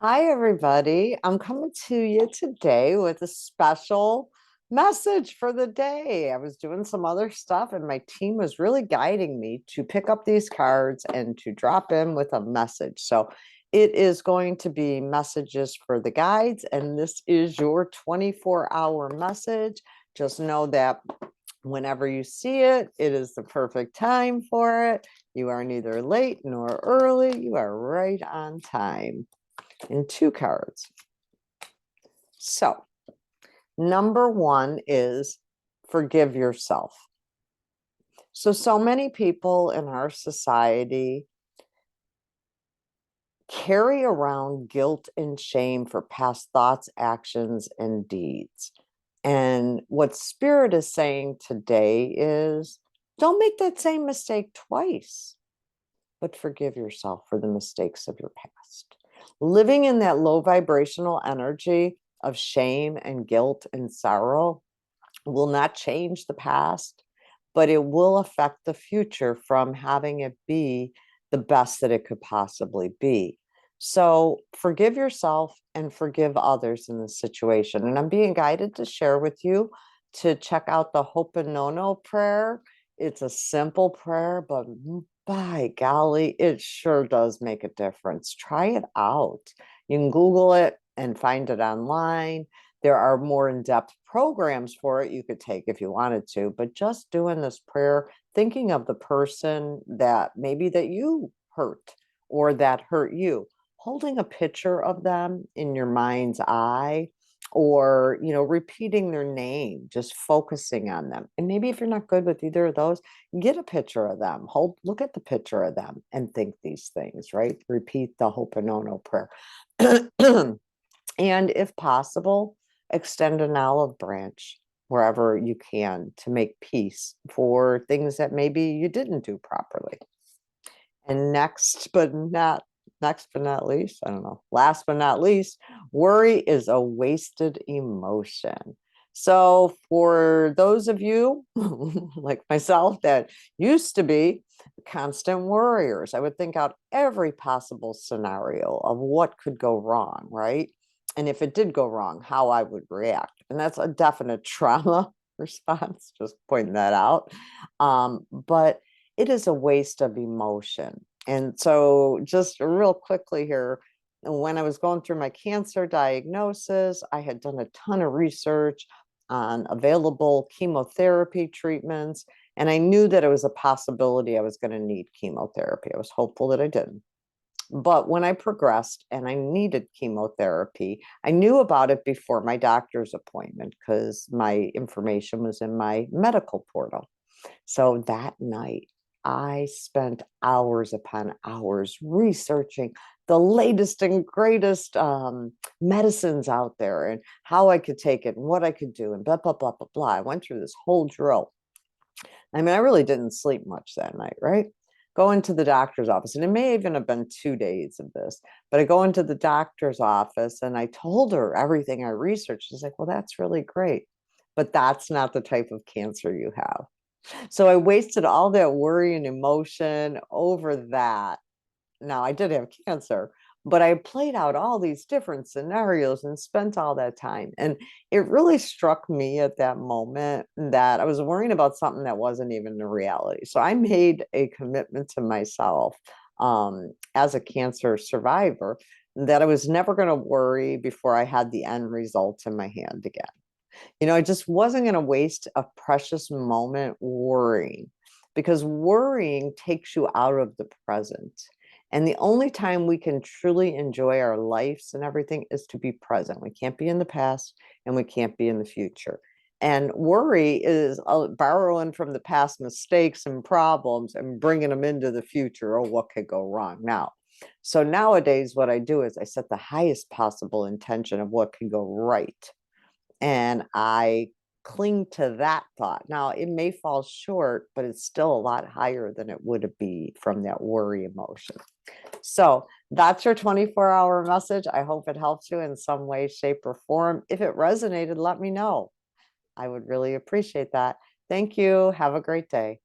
Hi, everybody. I'm coming to you today with a special message for the day. I was doing some other stuff, and my team was really guiding me to pick up these cards and to drop in with a message. So it is going to be messages for the guides, and this is your 24-hour message. Just know that whenever you see it, it is the perfect time for it. You are neither late nor early, you are right on time. In two cards. So, number one is forgive yourself. So many people in our society carry around guilt and shame for past thoughts, actions, and deeds. And what Spirit is saying today is don't make that same mistake twice, but forgive yourself for the mistakes of your past. Living in that low vibrational energy of shame and guilt and sorrow will not change the past, but it will affect the future from having it be the best that it could possibly be. So forgive yourself and forgive others in this situation. And I'm being guided to share with you to check out the Ho'oponopono prayer. It's a simple prayer, but by golly, it sure does make a difference. Try it out. You can Google it and find it online. There are more in-depth programs for it you could take if you wanted to, but just doing this prayer, thinking of the person that maybe that you hurt or that hurt you, holding a picture of them in your mind's eye, or repeating their name, just focusing on them. And maybe if you're not good with either of those, get a picture of them, look at the picture of them and think these things, right? Repeat the Ho'oponopono prayer. And if possible, extend an olive branch wherever you can to make peace for things that maybe you didn't do properly. And last but not least, worry is a wasted emotion. So for those of you like myself that used to be constant worriers, I would think out every possible scenario of what could go wrong, right? And if it did go wrong, how I would react. And that's a definite trauma response, just pointing that out. But it is a waste of emotion. And so, just real quickly here, when I was going through my cancer diagnosis, I had done a ton of research on available chemotherapy treatments. And I knew that it was a possibility I was going to need chemotherapy. I was hopeful that I didn't. But when I progressed and I needed chemotherapy, I knew about it before my doctor's appointment because my information was in my medical portal. So that night, I spent hours upon hours researching the latest and greatest medicines out there and how I could take it and what I could do and blah, blah, blah, blah, blah. I went through this whole drill. I mean, I really didn't sleep much that night, right? Go into the doctor's office, and it may even have been 2 days of this, but I go into the doctor's office and I told her everything I researched. She's like, well, that's really great, but that's not the type of cancer you have. So I wasted all that worry and emotion over that. Now, I did have cancer, but I played out all these different scenarios and spent all that time. And it really struck me at that moment that I was worrying about something that wasn't even a reality. So I made a commitment to myself as a cancer survivor that I was never going to worry before I had the end result in my hand again. I just wasn't going to waste a precious moment worrying, because worrying takes you out of the present. And the only time we can truly enjoy our lives and everything is to be present. We can't be in the past and we can't be in the future. And worry is borrowing from the past mistakes and problems and bringing them into the future. Oh, what could go wrong now? So nowadays, what I do is I set the highest possible intention of what can go right, and I cling to that thought. Now, it may fall short, but it's still a lot higher than it would be from that worry emotion. So that's your 24-hour message. I hope it helps you in some way, shape, or form. If it resonated, let me know. I would really appreciate that. Thank you. Have a great day.